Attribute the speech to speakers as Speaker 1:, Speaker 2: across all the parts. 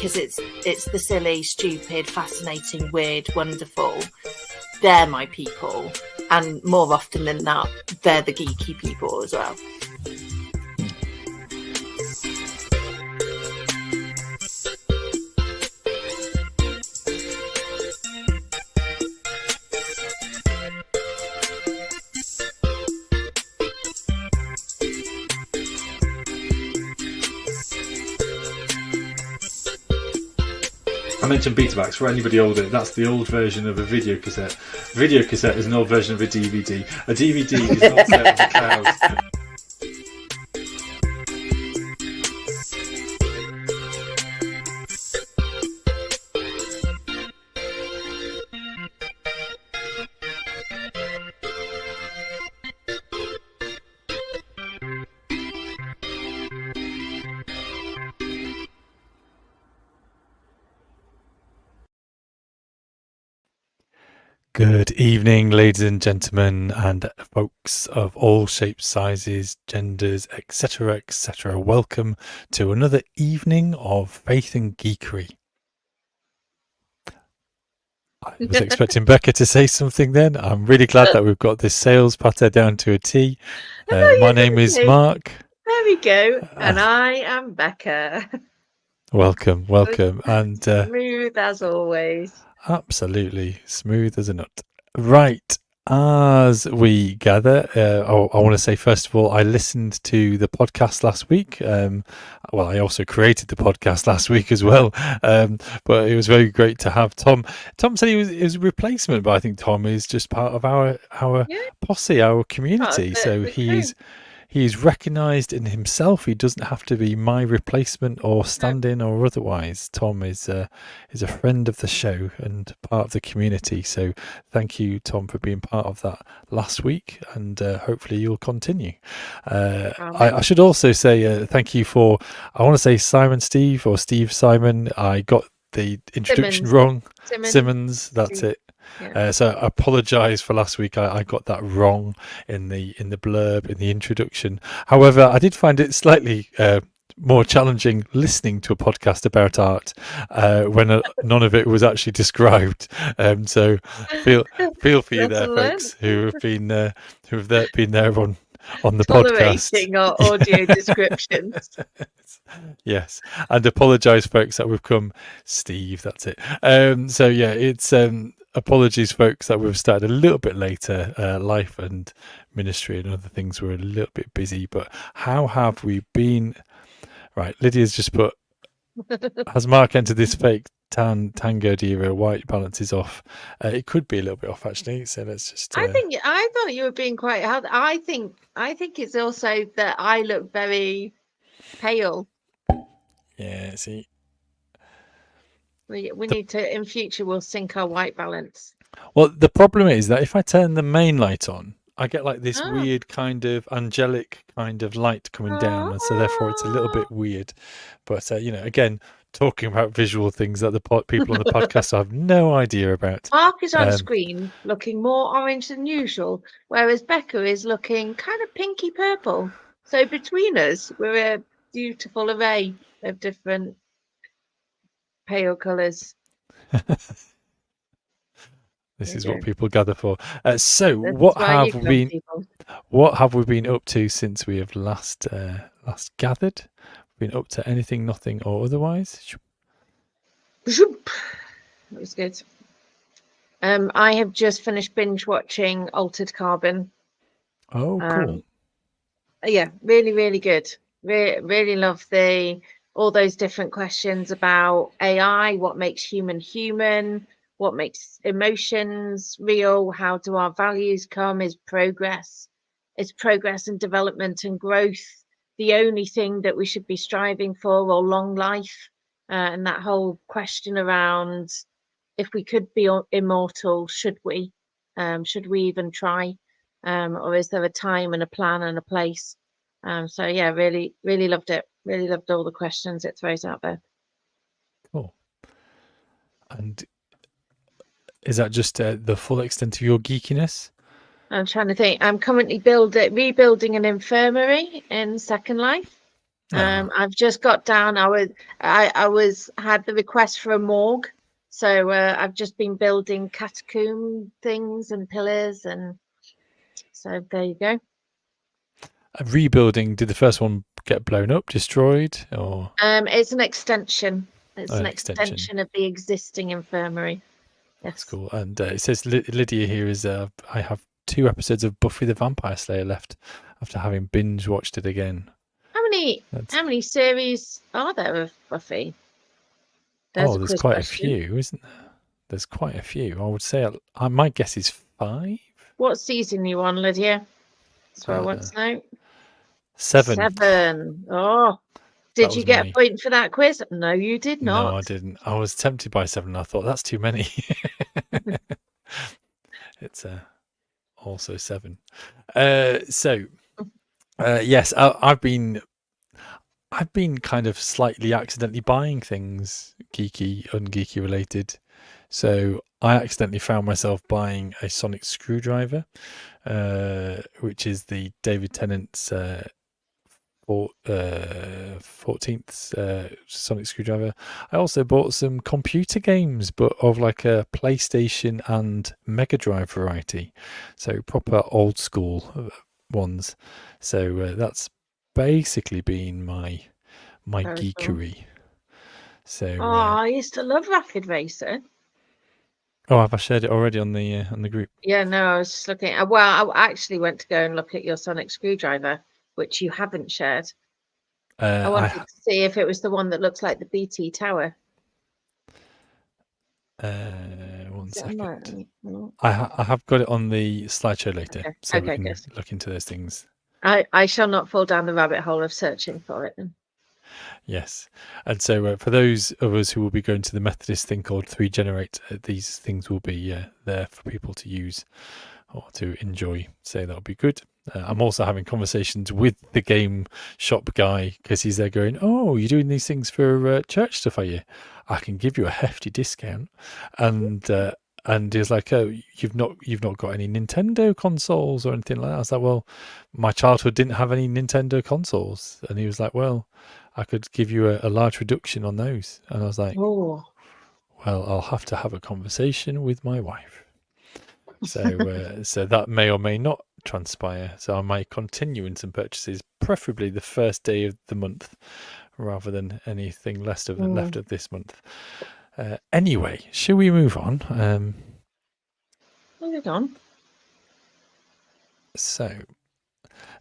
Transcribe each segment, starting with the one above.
Speaker 1: because it's the silly, stupid, fascinating, weird, wonderful. They're my people, and more often than not, they're the geeky people as well.
Speaker 2: I mentioned Betamax. For anybody older, that's the old version of a video cassette. Video cassette is an old version of a DVD. A DVD is not set in the cloud. Good evening, ladies and gentlemen, and folks of all shapes, sizes, genders, etc., etc. Welcome to another evening of Faith and Geekery. I was expecting Becca to say something then. I'm really glad that we've got this sales patter down to a T. My name is Mark.
Speaker 1: There we go. And I am Becca.
Speaker 2: Welcome. And
Speaker 1: smooth as always.
Speaker 2: Absolutely smooth as a nut. Right, as we gather, I want to say first of all, I listened to the podcast last week. Well, I also created the podcast last week as well. But it was very great to have Tom. Tom said he was a replacement, but I think Tom is just part of our posse, our community. So he's recognised in himself. He doesn't have to be my replacement or stand-in or otherwise. Tom is a friend of the show and part of the community. So thank you, Tom, for being part of that last week, and hopefully you'll continue. I should also say thank you for, I want to say Steve Simon. I got the introduction wrong. Simmons, that's it. Yeah. So I apologise for last week. I got that wrong in the blurb, in the introduction. However, I did find it slightly more challenging listening to a podcast about art when none of it was actually described. So feel for you there, folks, who have been there on the
Speaker 1: tolerating
Speaker 2: podcast.
Speaker 1: Our audio descriptions.
Speaker 2: Yes, and apologise, folks, that we've come. Steve, that's it. So yeah, it's apologies, folks, that we've started a little bit later. Life and ministry and other things were a little bit busy, but how have we been? Right, Lydia's just put, has Mark entered this fake tango era? White balance is off. It could be a little bit off, actually. So let's just.
Speaker 1: I thought you were being quite hard. I think it's also that I look very pale.
Speaker 2: Yeah, see.
Speaker 1: We need to, in future, we'll sync our white balance.
Speaker 2: Well, the problem is that if I turn the main light on, I get like this weird kind of angelic kind of light coming down, and so therefore it's a little bit weird. But again, talking about visual things that the people on the podcast have no idea about.
Speaker 1: Mark is on screen looking more orange than usual, whereas Becca is looking kind of pinky purple. So between us, we're a beautiful array of different pale colours.
Speaker 2: This is what people gather for. So what have we been up to since we have last gathered? Been up to anything, nothing, or otherwise?
Speaker 1: That was good. I have just finished binge watching Altered Carbon.
Speaker 2: Oh, cool.
Speaker 1: Yeah, really, really good. Really love all those different questions about AI, what makes human, what makes emotions real, how do our values come, is progress and development and growth the only thing that we should be striving for, or long life, and that whole question around if we could be immortal, should we even try, or is there a time and a plan and a place? So yeah, really loved it. Really loved all the questions it throws out there.
Speaker 2: Cool. And is that just the full extent of your geekiness?
Speaker 1: I'm trying to think. I'm currently rebuilding an infirmary in Second Life. I've just got down. I had the request for a morgue, so I've just been building catacomb things and pillars, and so there you go.
Speaker 2: Rebuilding. Did the first one get blown up, destroyed, or
Speaker 1: It's an extension. It's
Speaker 2: an
Speaker 1: an
Speaker 2: extension?
Speaker 1: extension of the existing infirmary.
Speaker 2: That's
Speaker 1: Yes.
Speaker 2: cool. And it says Lydia here is. I have 2 episodes of Buffy the Vampire Slayer left after having binge watched it again.
Speaker 1: How many
Speaker 2: That's,
Speaker 1: how many series are there of Buffy? There's
Speaker 2: oh,
Speaker 1: a
Speaker 2: there's
Speaker 1: quiz
Speaker 2: quite a
Speaker 1: question.
Speaker 2: few, isn't there? There's quite a few. I would say. My guess is 5.
Speaker 1: What season you on, Lydia? That's what I want
Speaker 2: Uh,
Speaker 1: to know.
Speaker 2: 7.
Speaker 1: 7. Oh,
Speaker 2: That
Speaker 1: did you
Speaker 2: was
Speaker 1: get a
Speaker 2: my.
Speaker 1: point for that quiz? No, you did
Speaker 2: No,
Speaker 1: not.
Speaker 2: I didn't. I was tempted by 7. I thought that's too many. It's also 7. Yes, I've been kind of slightly accidentally buying things geeky, ungeeky related. So I accidentally found myself buying a sonic screwdriver, which is the David Tennant's 14th sonic screwdriver. I also bought some computer games, but of like a PlayStation and Mega Drive variety, so proper old school ones. So that's basically been my
Speaker 1: Very cool.
Speaker 2: geekery.
Speaker 1: Oh,
Speaker 2: So
Speaker 1: I used to love Rapid Racer.
Speaker 2: oh, have I shared it already on the group?
Speaker 1: Yeah, no, I was just looking. Well, I actually went to go and look at your sonic screwdriver, which you haven't shared. I wanted
Speaker 2: I
Speaker 1: to see if it was the one that looks like the BT Tower.
Speaker 2: one
Speaker 1: Is it on there?
Speaker 2: second.
Speaker 1: No.
Speaker 2: I have got it on the slideshow later,
Speaker 1: Okay,
Speaker 2: so we
Speaker 1: okay,
Speaker 2: can
Speaker 1: good.
Speaker 2: look into those things.
Speaker 1: I shall not fall down the rabbit hole of searching for it then.
Speaker 2: Yes. And so for those of us who will be going to the Methodist thing called 3Generate, these things will be there for people to use or to enjoy. So that'll be good. I'm also having conversations with the game shop guy because he's there going, "Oh, you're doing these things for church stuff, are you? I can give you a hefty discount." And he was like, "Oh, you've not got any Nintendo consoles or anything like that." I was like, "Well, my childhood didn't have any Nintendo consoles." And he was like, "Well, I could give you a large reduction on those." And I was like,
Speaker 1: Oh,
Speaker 2: "Well, I'll have to have a conversation with my wife." So that may or may not transpire. So I might continue in some purchases, preferably the first day of the month, rather than anything left of this month. Anyway, shall we move on?
Speaker 1: hold on.
Speaker 2: So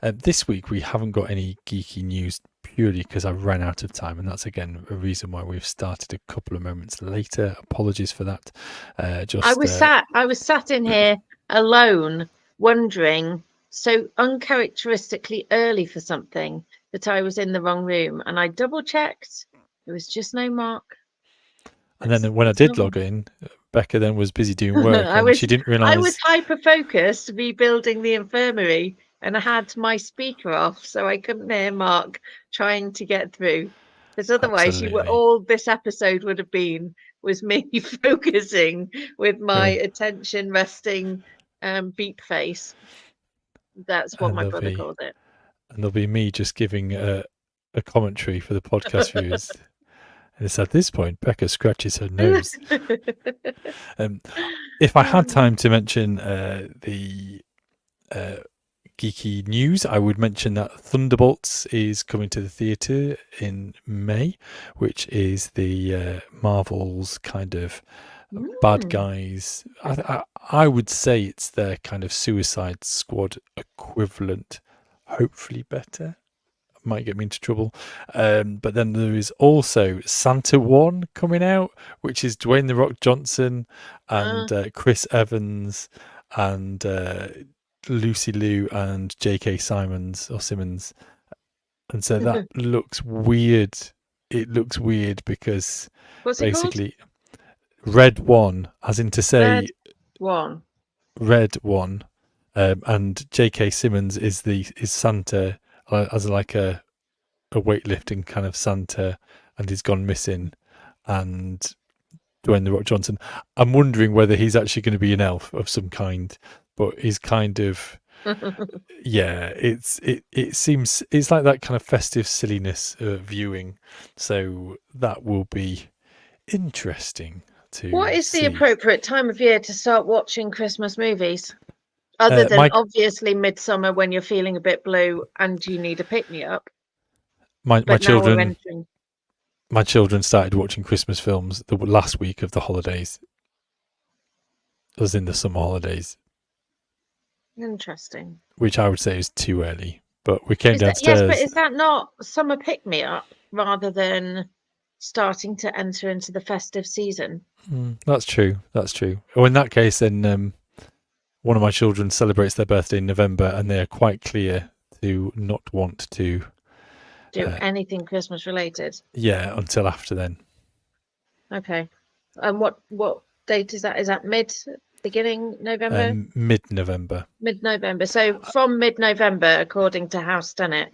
Speaker 2: this week we haven't got any geeky news purely because I ran out of time, and that's again a reason why we've started a couple of moments later. Apologies for that.
Speaker 1: I was sat in here alone, wondering so uncharacteristically early for something that I was in the wrong room, and I double checked. There was just no mark.
Speaker 2: And then when I did log in, Becca then was busy doing work, and she didn't
Speaker 1: I was
Speaker 2: realise.
Speaker 1: hyper focused rebuilding the infirmary, and I had my speaker off, so I couldn't hear Mark trying to get through. Because otherwise,
Speaker 2: Absolutely.
Speaker 1: all this episode would have been was me focusing with my
Speaker 2: Yeah.
Speaker 1: attention resting beep face. That's what
Speaker 2: And
Speaker 1: my brother called it.
Speaker 2: there'll be me just giving a commentary for the podcast viewers. And it's at this point Becca scratches her nose. If I had time to mention the geeky news, I would mention that Thunderbolts is coming to the theatre in May, which is the Marvel's kind of bad guys. I would say it's their kind of Suicide Squad equivalent, hopefully better. Might get me into trouble. But then there is also Santa One coming out, which is Dwayne the Rock Johnson and Chris Evans and Lucy Liu and J.K. Simmons. And so that looks weird. It looks weird because
Speaker 1: What's it called?
Speaker 2: basically Red One, as in to say
Speaker 1: One.
Speaker 2: Red One, and J.K. Simmons is Santa, as like a weightlifting kind of Santa, and he's gone missing, and Dwayne the Rock Johnson. I'm wondering whether he's actually going to be an elf of some kind, but he's kind of Yeah, it seems it's like that kind of festive silliness viewing, so that will be interesting
Speaker 1: What
Speaker 2: to
Speaker 1: is the
Speaker 2: see.
Speaker 1: appropriate time of year to start watching Christmas movies? Other than
Speaker 2: My
Speaker 1: obviously midsummer when you're feeling a bit blue and you need a pick-me-up.
Speaker 2: my my
Speaker 1: But now we're
Speaker 2: children
Speaker 1: entering.
Speaker 2: my children started watching Christmas films the last week of the holidays, as in the summer holidays,
Speaker 1: Interesting.
Speaker 2: which I would say is too early. But we came
Speaker 1: Is that yes, but
Speaker 2: downstairs.
Speaker 1: is that not summer pick-me-up rather than starting to enter into the festive season?
Speaker 2: That's true. That's true. Oh, in that case, then one of my children celebrates their birthday in November, and they are quite clear to not want to.
Speaker 1: Do anything Christmas related?
Speaker 2: Yeah, until after then.
Speaker 1: Okay. And what date is that? Is that beginning November?
Speaker 2: Mid-November.
Speaker 1: Mid-November. So from mid-November, according to House Done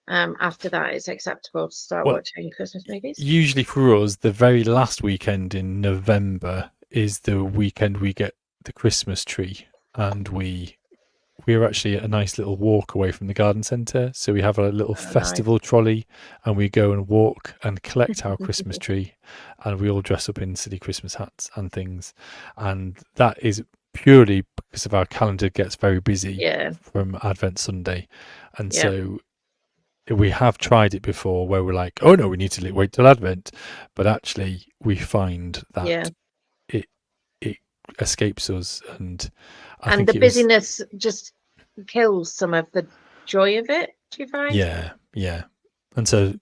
Speaker 1: after that it's acceptable to start
Speaker 2: Well,
Speaker 1: watching Christmas movies.
Speaker 2: usually for us, the very last weekend in November is the weekend we get the Christmas tree, and we're actually a nice little walk away from the garden centre. So we have a little
Speaker 1: Oh, nice.
Speaker 2: festival trolley, and we go and walk and collect our Christmas tree, and we all dress up in silly Christmas hats and things. And that is purely because of our calendar gets very busy
Speaker 1: Yeah,
Speaker 2: from Advent Sunday. And
Speaker 1: yeah,
Speaker 2: so we have tried it before where we're like, oh no, we need to wait till Advent. But actually, we find
Speaker 1: yeah.
Speaker 2: that it escapes us. And I
Speaker 1: And
Speaker 2: think
Speaker 1: the
Speaker 2: it was.
Speaker 1: busyness just kills some of the joy of it, do you find?
Speaker 2: Yeah. And so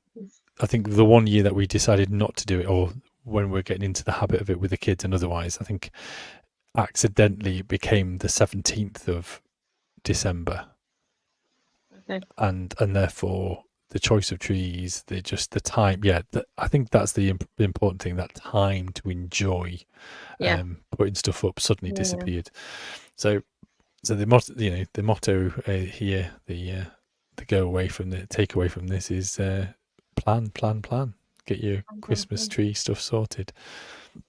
Speaker 2: I think the one year that we decided not to do it, or when we're getting into the habit of it with the kids and otherwise, I think accidentally it became the 17th of December.
Speaker 1: Okay.
Speaker 2: And therefore the choice of trees, the time. Yeah, I think that's the important thing, that time to enjoy
Speaker 1: Yeah.
Speaker 2: putting stuff up suddenly
Speaker 1: Yeah.
Speaker 2: disappeared. So the motto, the motto here, the go away from the take away from this is plan. Get your Christmas tree stuff sorted. Yeah,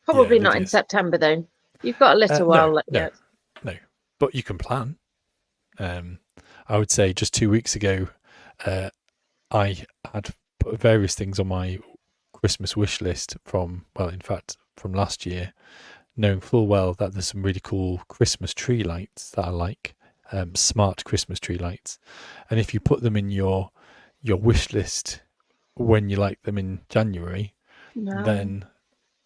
Speaker 1: Probably not in
Speaker 2: Lydia's.
Speaker 1: September though. You've got a little while yet.
Speaker 2: No. But you can plan. I would say just 2 weeks ago, I had put various things on my Christmas wish list from last year, knowing full well that there's some really cool Christmas tree lights that I like, smart Christmas tree lights. And if you put them in your wish list when you like them in January,
Speaker 1: No.
Speaker 2: then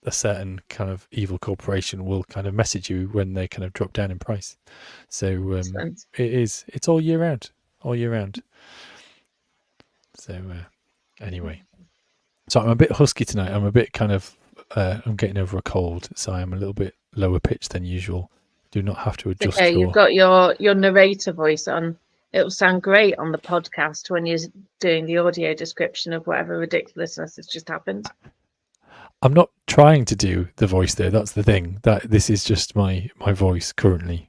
Speaker 2: a certain kind of evil corporation will kind of message you when they kind of drop down in price. So it's all year round, So anyway, so I'm a bit husky tonight. I'm a bit kind of I'm getting over a cold, so I'm a little bit lower pitched than usual. Do not have to adjust
Speaker 1: Okay, you've got your narrator voice on. It'll sound great on the podcast when you're doing the audio description of whatever ridiculousness has just happened.
Speaker 2: I'm not trying to do the voice there. That's the thing. That this is just my voice currently.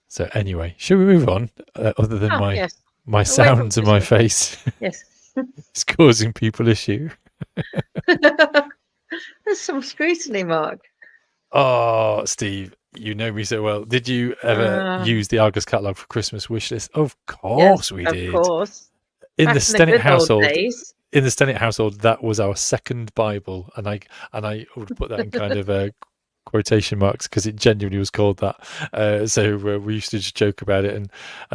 Speaker 2: So anyway, should we move on? Other than my sounds and my face,
Speaker 1: yes,
Speaker 2: it's causing people issue.
Speaker 1: There's some scrutiny, Mark.
Speaker 2: Oh, Steve, you know me so well. Did you ever use the Argos catalogue for Christmas wish list? Of course we did.
Speaker 1: Of course.
Speaker 2: In the Stennett household. In the Stennett household, that was our second Bible, and I would put that in kind of quotation marks because it genuinely was called that. So we used to just joke about it and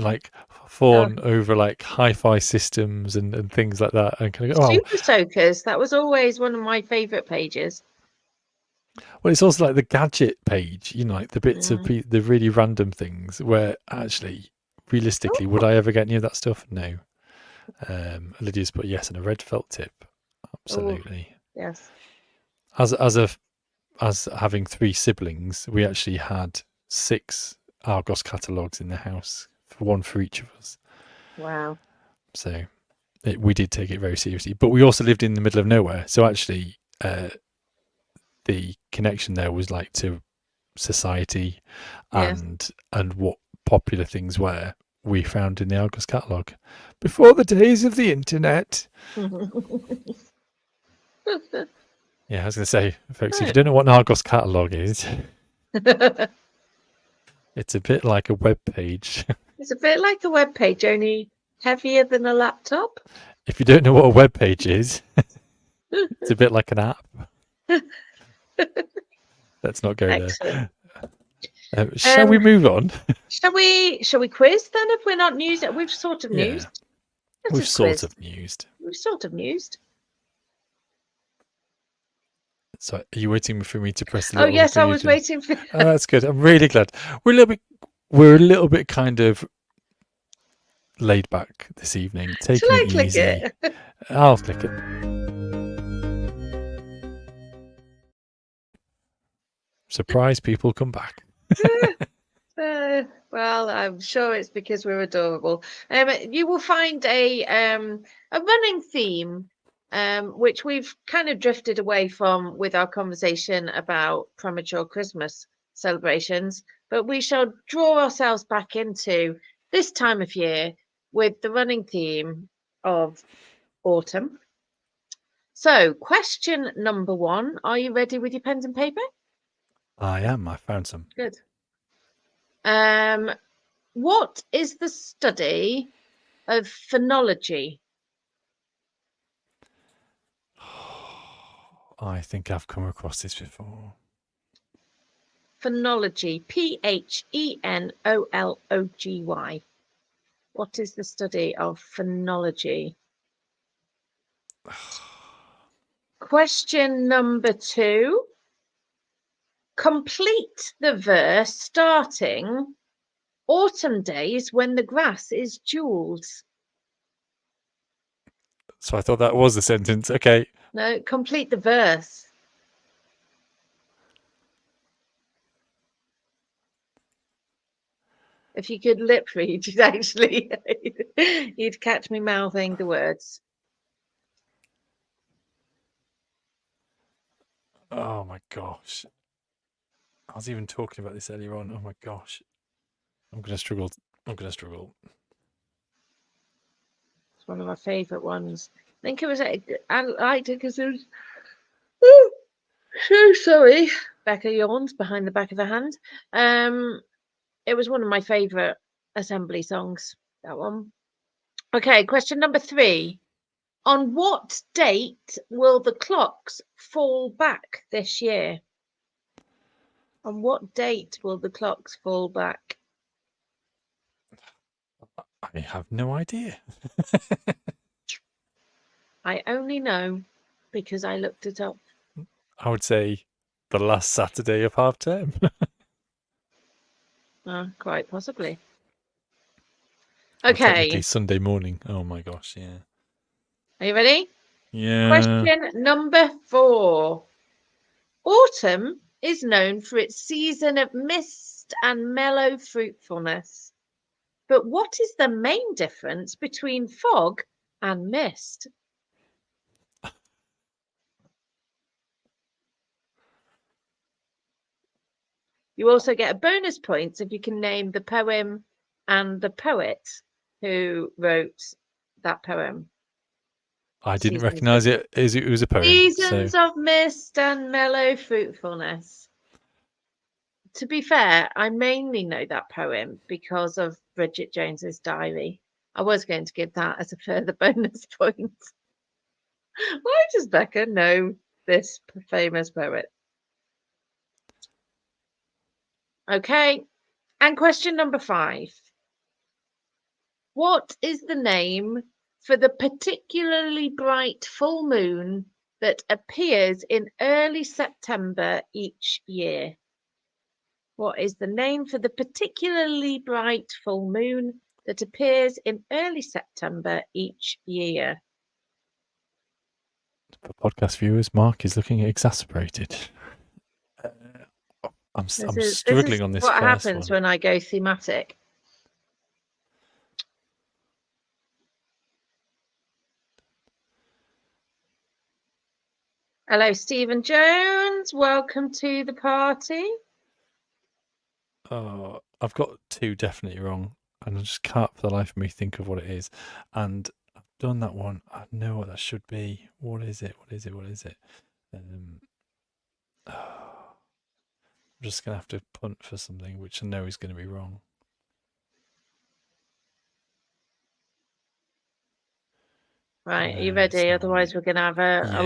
Speaker 2: like fawn over like hi-fi systems and things like that, and kind of go,
Speaker 1: Super Soakers. That was always one of my favourite pages.
Speaker 2: Well, it's also like the gadget page, like the bits of the really random things where actually, realistically, would I ever get any of that stuff? No. Lydia's put yes, and a red felt tip. Absolutely.
Speaker 1: Yes.
Speaker 2: As having 3 siblings, we actually had 6 Argos catalogues in the house, one for each of us.
Speaker 1: Wow.
Speaker 2: So we did take it very seriously, but we also lived in the middle of nowhere. So actually, the connection there was like to society and what popular things were we found in the Argos catalogue before the days of the internet. Yeah, I was going to say, folks, if you don't know what an Argos catalogue is, It's a bit like a web page.
Speaker 1: It's a bit like a web page, only heavier than a laptop.
Speaker 2: If you don't know what a web page is, it's a bit like an app. Let's not go
Speaker 1: Excellent.
Speaker 2: there. Shall we move on?
Speaker 1: Shall we quiz then if we're not news? We've sort of
Speaker 2: Yeah,
Speaker 1: newsed. Let's
Speaker 2: we've
Speaker 1: just
Speaker 2: sort
Speaker 1: quiz.
Speaker 2: of newsed.
Speaker 1: We've sort of newsed.
Speaker 2: So, are you waiting for me to press the
Speaker 1: Oh
Speaker 2: little
Speaker 1: yes, I
Speaker 2: green
Speaker 1: was
Speaker 2: button?
Speaker 1: waiting for.
Speaker 2: Oh, that's good. I'm really glad. We're a little bit kind of laid back this evening,
Speaker 1: Shall
Speaker 2: taking
Speaker 1: I
Speaker 2: it
Speaker 1: click
Speaker 2: easy.
Speaker 1: it?
Speaker 2: I'll click it. Surprise! People come back.
Speaker 1: Well, I'm sure it's because we're adorable. You will find a running theme, which we've kind of drifted away from with our conversation about premature Christmas celebrations, but we shall draw ourselves back into this time of year with the running theme of autumn. So, question number 1: are you ready with your pens and paper?
Speaker 2: I am. I found some.
Speaker 1: Good. What is the study of phonology?
Speaker 2: I think I've come across this before.
Speaker 1: Phonology, Phenology. What is the study of phonology? Question number 2. Complete the verse starting autumn days when the grass is jewelled.
Speaker 2: So I thought that was the sentence. Okay.
Speaker 1: No, complete the verse. If you could lip read, you'd actually you'd catch me mouthing the words.
Speaker 2: Oh my gosh. I was even talking about this earlier on. Oh my gosh. I'm gonna struggle.
Speaker 1: It's one of my favourite ones. I think it was. I liked it because it was. So sorry. Becca yawns behind the back of her hand. It was one of my favourite assembly songs. That one. Okay, question number 3. On what date will the clocks fall back this year? On what date will the clocks fall back?
Speaker 2: I have no idea.
Speaker 1: I only know because I looked it up.
Speaker 2: I would say the last Saturday of half term.
Speaker 1: Quite possibly.
Speaker 2: Or technically
Speaker 1: Okay,
Speaker 2: Sunday morning. Oh my gosh, yeah.
Speaker 1: are you ready?
Speaker 2: Yeah.
Speaker 1: Question number 4. Autumn is known for its season of mist and mellow fruitfulness. But what is the main difference between fog and mist? You also get a bonus points if you can name the poem and the poet who wrote that poem.
Speaker 2: I didn't recognise it as it was a poem.
Speaker 1: Seasons of mist and mellow fruitfulness. To be fair, I mainly know that poem because of Bridget Jones's Diary. I was going to give that as a further bonus point. Why does Becca know this famous poet? Okay, and question number 5. What is the name for the particularly bright full moon that appears in early September each year? What is the name for the particularly bright full moon that appears in early September each year?
Speaker 2: For podcast viewers, Mark is looking exasperated. I'm struggling on this
Speaker 1: what
Speaker 2: first
Speaker 1: happens
Speaker 2: one.
Speaker 1: when I go thematic. Hello, Stephen Jones. Welcome to the party.
Speaker 2: Oh, I've got 2 definitely wrong, and I just can't for the life of me think of what it is. And I've done that one. I know what that should be. What is it? What is it? What is it? I'm just going to have to punt for something which I know is going to be wrong.
Speaker 1: Right, are you
Speaker 2: No,
Speaker 1: ready? Otherwise, we're going to have a
Speaker 2: Yeah.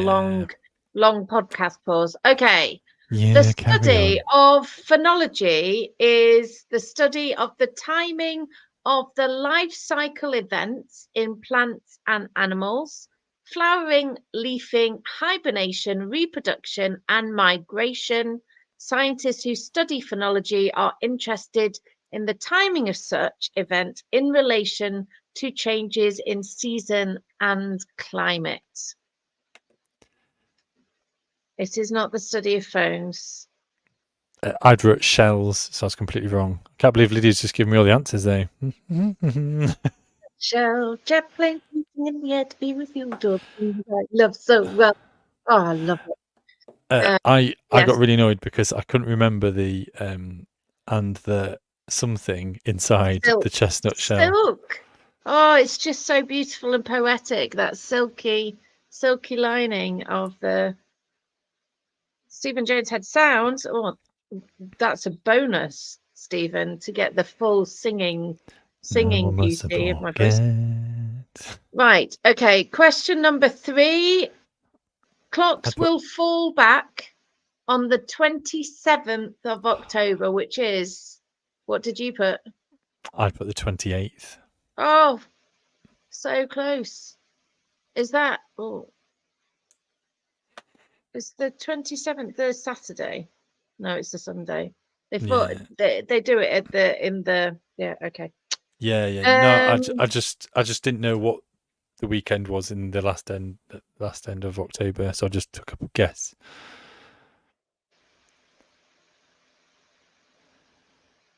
Speaker 1: long podcast pause. Okay. The
Speaker 2: Yeah, carry
Speaker 1: study
Speaker 2: on.
Speaker 1: of phenology is the study of the timing of the life cycle events in plants and animals, flowering, leafing, hibernation, reproduction, and migration. Scientists who study phenology are interested in the timing of such events in relation to changes in season and climate. It is not the study of phones.
Speaker 2: I'd wrote shells, so I was completely wrong. I can't believe Lydia's just given me all the answers there.
Speaker 1: Shall jet plane in the air to be refueled or I love so well. Oh, I love it.
Speaker 2: I
Speaker 1: Yes.
Speaker 2: got really annoyed because I couldn't remember the and the something inside the chestnut shell.
Speaker 1: Silk. Oh, it's just so beautiful and poetic. That silky lining of the Stephen Jones had sounds. Oh, that's a bonus, Stephen, to get the full singing beauty of my voice. Right. Okay. Question number 3. Clocks will fall back on the 27th of October, which is, what did you put?
Speaker 2: I put the 28th.
Speaker 1: Oh, so close. Is that, is the 27th the Saturday? No, it's the Sunday. They thought they do it at okay.
Speaker 2: Yeah. No, I just didn't know what the weekend was in the last end of October, so I just took a guess.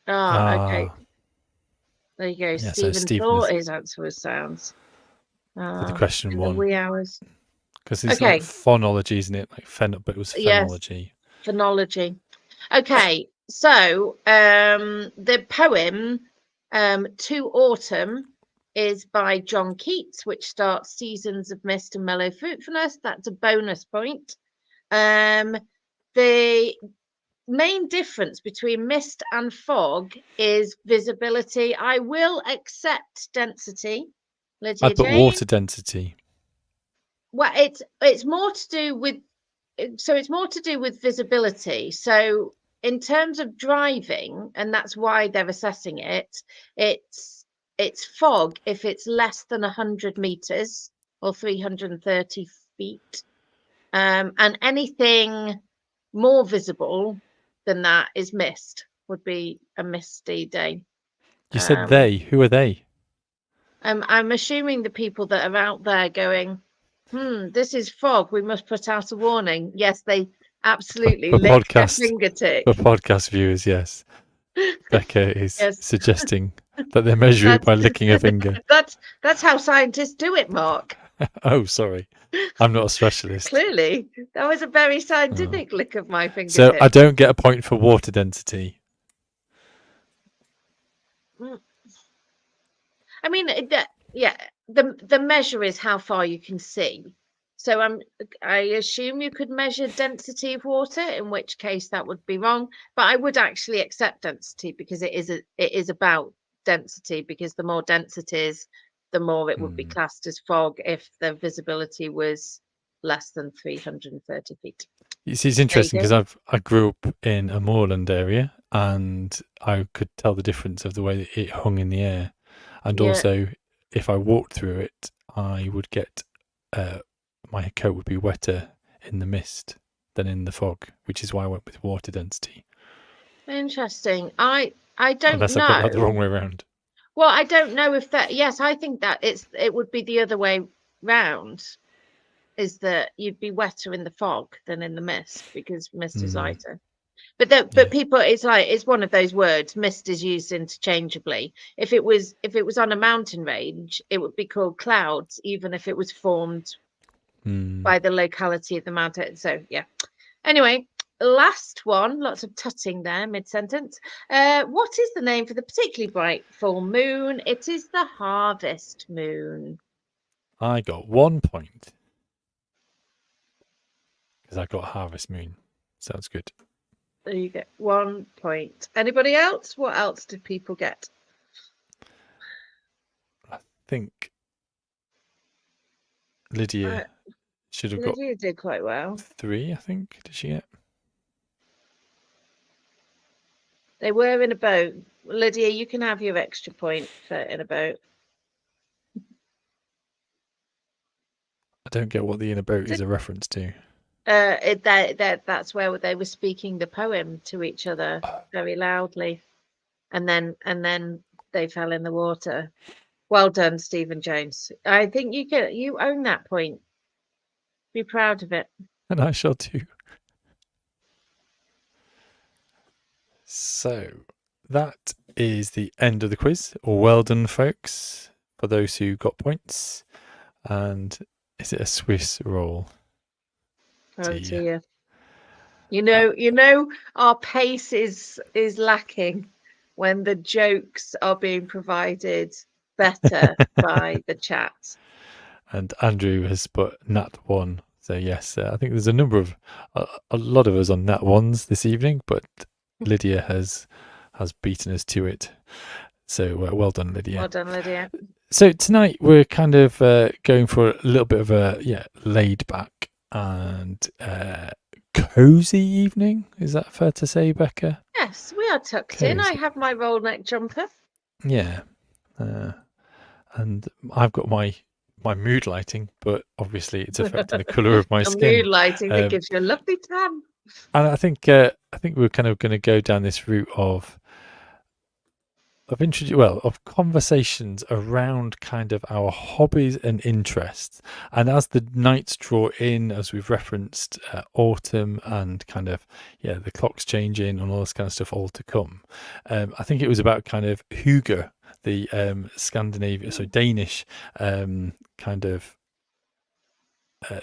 Speaker 1: Okay. There you go.
Speaker 2: Yeah,
Speaker 1: Stephen thought his answer was sounds.
Speaker 2: For the question
Speaker 1: in
Speaker 2: one.
Speaker 1: the wee hours.
Speaker 2: Because it's like phonology, isn't it? Like but it was phenology.
Speaker 1: Yes, phonology. Okay, so the poem To Autumn is by John Keats, which starts seasons of mist and mellow fruitfulness. That's a bonus point. The main difference between mist and fog is visibility. I will accept density. Lydia
Speaker 2: I put
Speaker 1: Jane.
Speaker 2: water density.
Speaker 1: Well, it's more to do with it's more to do with visibility. So in terms of driving, and that's why they're assessing it, it's fog if it's less than 100 meters or 330 feet. And anything more visible than that is mist, would be a misty day.
Speaker 2: You said they. Who are they?
Speaker 1: I'm assuming the people that are out there going, this is fog. We must put out a warning. Yes, they absolutely lick their fingertip.
Speaker 2: For podcast viewers, yes. Becca is suggesting that they measure it by licking a finger.
Speaker 1: That's how scientists do it, Mark.
Speaker 2: Oh, sorry. I'm not a specialist.
Speaker 1: Clearly. That was a very scientific lick of my fingertip.
Speaker 2: So I don't get a point for water density.
Speaker 1: I mean, the measure is how far you can see. So I assume you could measure density of water, in which case that would be wrong. But I would actually accept density because it is about density, because the more dense it is, the more it would be classed as fog if the visibility was less than 330 feet.
Speaker 2: You see, it's interesting because I grew up in a moorland area, and I could tell the difference of the way that it hung in the air. And also, if I walked through it, I would get my coat would be wetter in the mist than in the fog, which is why I went with water density.
Speaker 1: Interesting. I don't know.
Speaker 2: Unless I got that the wrong way around.
Speaker 1: Well, I don't know if that. Yes, I think that it would be the other way round. Is that you'd be wetter in the fog than in the mist, because mist is lighter. But people, it's one of those words. Mist is used interchangeably. If it was on a mountain range, it would be called clouds, even if it was formed by the locality of the mountain. So yeah. Anyway, last one. Lots of tutting there mid-sentence. What is the name for the particularly bright full moon? It is the harvest moon.
Speaker 2: I got 1 point because I got harvest moon. Sounds good.
Speaker 1: There you go. 1 point. Anybody else? What else did people get?
Speaker 2: I think Lydia should have got
Speaker 1: Lydia did quite well.
Speaker 2: 3, I think. Did she get?
Speaker 1: They were in a boat. Lydia, you can have your extra point for in a boat.
Speaker 2: I don't get what the in a boat is a reference to.
Speaker 1: That's where they were speaking the poem to each other very loudly, and then they fell in the water. Well done, Stephen Jones. I think you own that point. Be proud of it.
Speaker 2: And I shall too. So that is the end of the quiz. Well done, folks, for those who got points. And is it a Swiss roll?
Speaker 1: Oh dear. You know, our pace is lacking when the jokes are being provided better by the chat.
Speaker 2: And Andrew has put Nat 1. So yes, I think there's a number of a lot of us on Nat 1s this evening, but Lydia has beaten us to it. So well done, Lydia.
Speaker 1: Well done, Lydia.
Speaker 2: So tonight we're kind of going for a little bit of a laid back and cozy evening. Is that fair to say, Becca?
Speaker 1: Yes, we are tucked in. I have my roll neck jumper.
Speaker 2: Yeah, and I've got my mood lighting, but obviously it's affecting the colour of my skin.
Speaker 1: Mood lighting that gives you a lovely tan.
Speaker 2: And I think we're kind of going to go down this route of conversations around kind of our hobbies and interests. And as the nights draw in, as we've referenced, autumn and kind of the clocks changing and all this kind of stuff all to come. I think it was about kind of hygge, the Scandinavian, so Danish kind of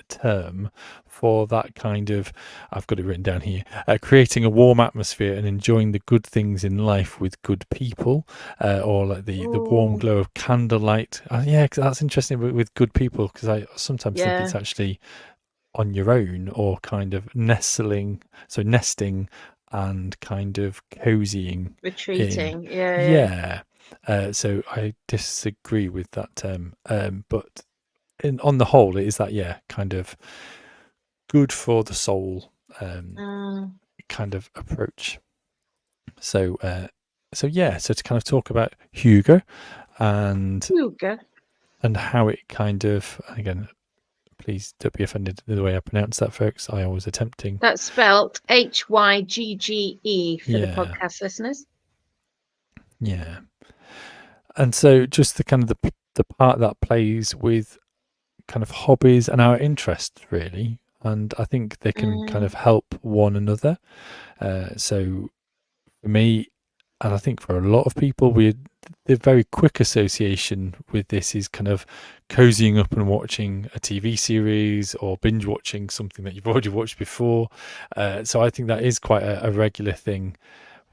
Speaker 2: term for that kind of, I've got it written down here, creating a warm atmosphere and enjoying the good things in life with good people, or like the warm glow of candlelight. That's interesting with good people, because I sometimes think it's actually on your own or kind of nesting and kind of cozying,
Speaker 1: retreating.
Speaker 2: So I disagree with that term, but on the whole, it is that kind of good for the soul kind of approach. So to kind of talk about hygge and how it kind of, again, please don't be offended the way I pronounce that, folks. I was attempting.
Speaker 1: That's spelt Hygge for the podcast listeners.
Speaker 2: Yeah. And so just the kind of the part that plays with kind of hobbies and our interests, really. And I think they can kind of help one another. So for me, and I think for a lot of people, the very quick association with this is kind of cozying up and watching a TV series or binge watching something that you've already watched before. So I think that is quite a regular thing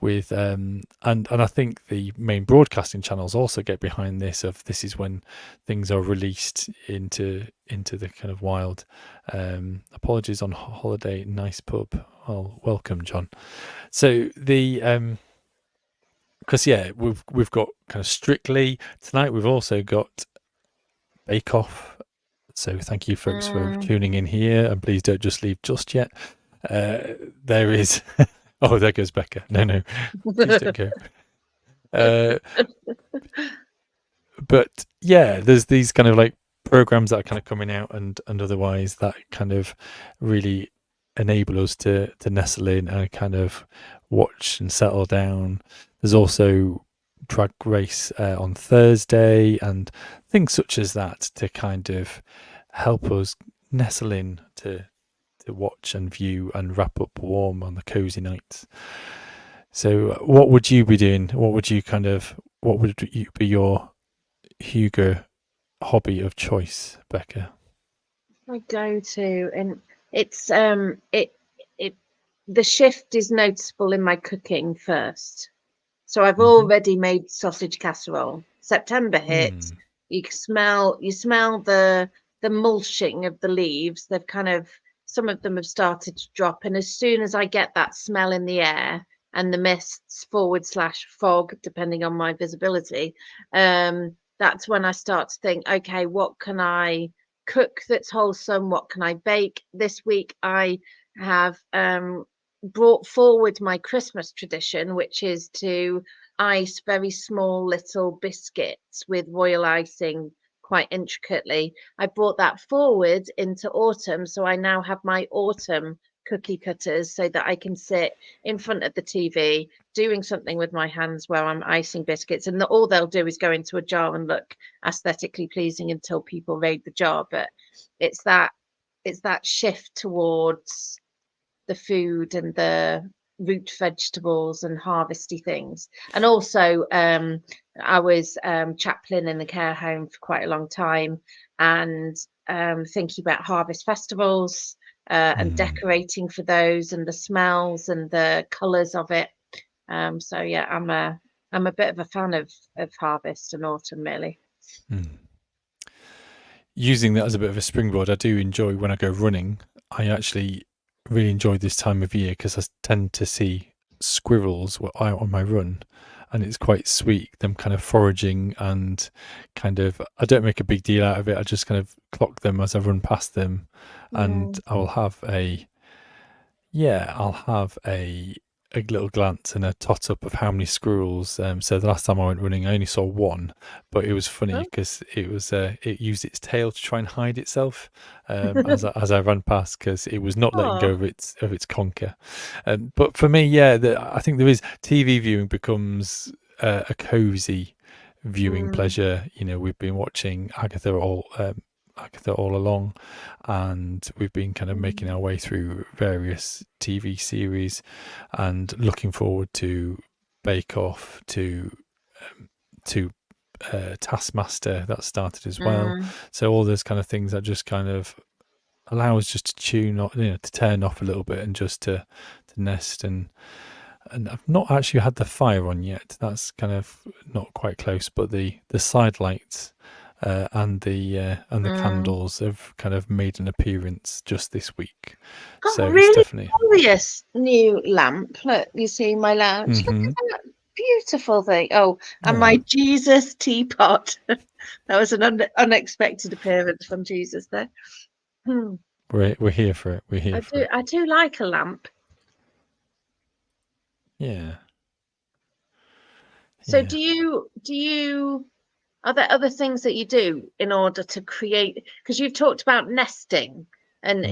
Speaker 2: with and I think the main broadcasting channels also get behind this. This is when things are released into the kind of wild. Apologies on holiday, nice pub. Well, welcome, John. So the because we've got kind of Strictly tonight. We've also got Bake Off. So thank you, folks, for tuning in here, and please don't just leave just yet. There is. Oh, there goes Becca. No, please don't go. But there's these kind of like programs that are kind of coming out and otherwise that kind of really enable us to nestle in and kind of watch and settle down. There's also Drag Race on Thursday and things such as that to kind of help us nestle in to watch and view and wrap up warm on the cozy nights. So what would you be doing? What would you be your hygge hobby of choice, Becca?
Speaker 1: My go-to, and it's the shift is noticeable in my cooking first. So I've already made sausage casserole. September hit. You smell the mulching of the leaves. They've kind of some of them have started to drop. And as soon as I get that smell in the air and the mists / fog, depending on my visibility, that's when I start to think, okay, what can I cook that's wholesome? What can I bake? This week I have brought forward my Christmas tradition, which is to ice very small little biscuits with royal icing quite intricately. I brought that forward into autumn, so I now have my autumn cookie cutters so that I can sit in front of the TV doing something with my hands where I'm icing biscuits, and all they'll do is go into a jar and look aesthetically pleasing until people raid the jar. But it's that shift towards the food and the root vegetables and harvesty things. And also, I was chaplain in the care home for quite a long time, and thinking about harvest festivals and decorating for those, and the smells and the colours of it. So yeah, I'm a bit of a fan of harvest and autumn, really.
Speaker 2: Using that as a bit of a springboard, I do enjoy when I go running. I actually really enjoy this time of year because I tend to see squirrels out on my run, and it's quite sweet, them kind of foraging, and kind of, I don't make a big deal out of it. I just kind of clock them as I run past them, and I'll have a little glance and a tot up of how many squirrels. So the last time I went running, I only saw one, but it was funny
Speaker 1: Oh.
Speaker 2: because it used its tail to try and hide itself as I ran past, because it was not letting go
Speaker 1: Oh.
Speaker 2: of its conquer. But for me, I think there is TV viewing becomes a cozy viewing pleasure. You know, we've been watching Agatha all along, and we've been kind of making our way through various TV series and looking forward to Bake Off, to Taskmaster that started as well. So all those kind of things that just kind of allow us just to tune off, to turn off a little bit and just to nest. And I've not actually had the fire on yet. That's kind of not quite close, but the side lights and the candles have kind of made an appearance just this week.
Speaker 1: Got
Speaker 2: So
Speaker 1: a
Speaker 2: it's
Speaker 1: really
Speaker 2: definitely.
Speaker 1: glorious new lamp. Look, you see my lounge. Look at that beautiful thing. Oh, and my Jesus teapot. That was an unexpected appearance from Jesus there.
Speaker 2: We're here for it. We're here for it.
Speaker 1: I do like a lamp.
Speaker 2: Yeah.
Speaker 1: So
Speaker 2: Yeah.
Speaker 1: do you are there other things that you do in order to create? Because you've talked about nesting, and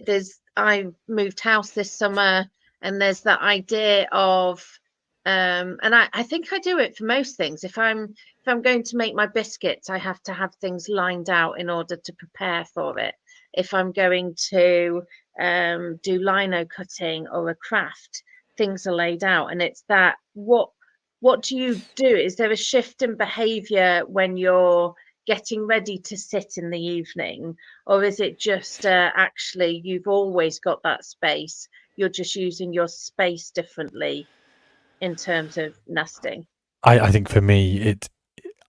Speaker 1: there's I moved house this summer, and there's that idea of and I think I do it for most things. If I'm going to make my biscuits, I have to have things lined out in order to prepare for it. If I'm going to do lino cutting or a craft, things are laid out, and it's that what do you do? Is there a shift in behavior when you're getting ready to sit in the evening, or is it just actually you've always got that space? You're just using your space differently in terms of nesting.
Speaker 2: I think for me,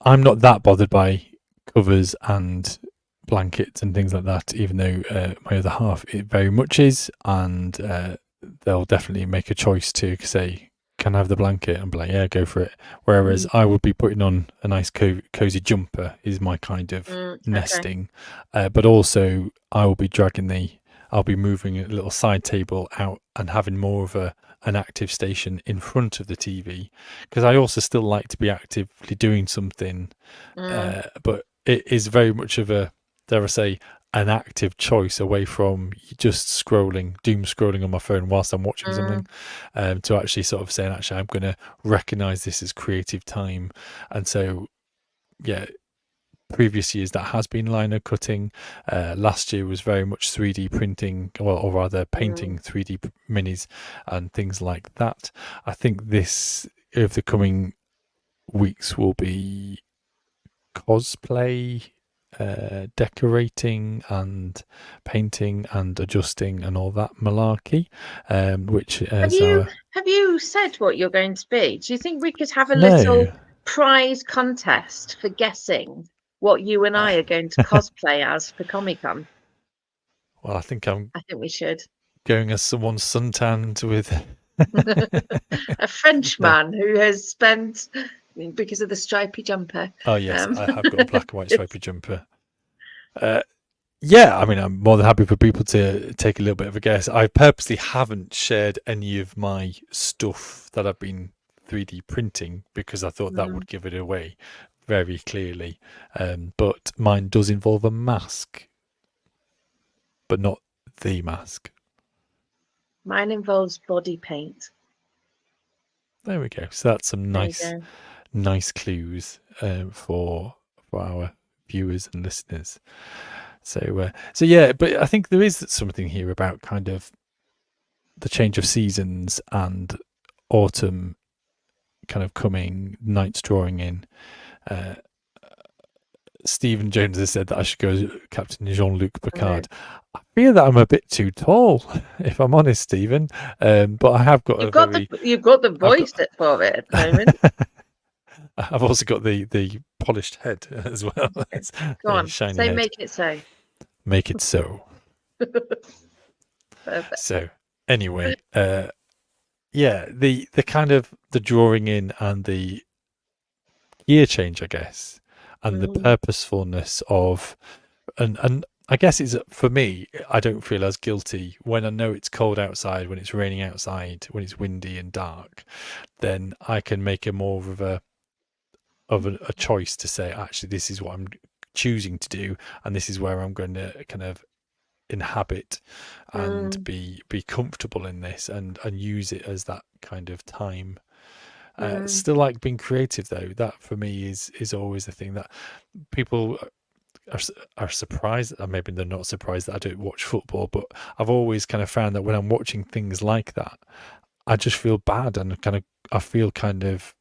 Speaker 2: I'm not that bothered by covers and blankets and things like that, even though my other half it very much is, and they'll definitely make a choice to say, "Can I have the blanket?" And be like, "Yeah, go for it." Whereas I would be putting on a nice cozy jumper is my kind of
Speaker 1: Okay.
Speaker 2: nesting, but also I'll be moving a little side table out and having more of an active station in front of the TV, because I also still like to be actively doing something, but it is very much of a, dare I say, an active choice away from just doom scrolling on my phone whilst I'm watching something, to actually sort of saying, actually, I'm going to recognize this as creative time. And so, yeah, previous years that has been lino cutting. Last year was very much 3D printing, or rather painting 3D minis and things like that. I think this, over the coming weeks, will be cosplay, decorating and painting and adjusting and all that malarkey, which is our...
Speaker 1: Have you said what you're going to be? Do you think we could have a
Speaker 2: No.
Speaker 1: little prize contest for guessing what you and I are going to cosplay as for Comic Con?
Speaker 2: Well, I think I'm
Speaker 1: I think we should.
Speaker 2: going as someone suntanned with
Speaker 1: A Frenchman who has spent, because of the stripy jumper.
Speaker 2: Oh yes, I have got a black and white
Speaker 1: It's,
Speaker 2: stripy jumper. Yeah, I mean, I'm more than happy for people to take a little bit of a guess. I purposely haven't shared any of my stuff that I've been 3D printing because I thought that would give it away very clearly. But mine does involve a mask, but not the mask.
Speaker 1: mine involves body paint.
Speaker 2: There we go. So that's some
Speaker 1: There you
Speaker 2: nice clues for our viewers and listeners. So yeah, but I think there is something here about kind of the change of seasons and autumn kind of coming, nights drawing in. Stephen Jones has said that I should go as Captain Jean-Luc Picard. I fear that I'm a bit too tall, if I'm honest, Stephen. But I have got
Speaker 1: you've got the voice for it at the moment.
Speaker 2: I've also got the polished head as well.
Speaker 1: Go on,
Speaker 2: shiny
Speaker 1: say
Speaker 2: head.
Speaker 1: make it so.
Speaker 2: Make it so.
Speaker 1: Perfect.
Speaker 2: So anyway, yeah, the kind of the drawing in and the gear change, I guess, and the purposefulness of, and I guess it's for me, I don't feel as guilty when I know it's cold outside, when it's raining outside, when it's windy and dark. Then I can make a more of a choice to say, actually, this is what I'm choosing to do, and this is where I'm going to kind of inhabit and be comfortable in this and use it as that kind of time. Still like being creative though. That for me is always the thing that people are surprised, or maybe they're not surprised that I don't watch football, but I've always kind of found that when I'm watching things like that, I just feel bad and I feel kind of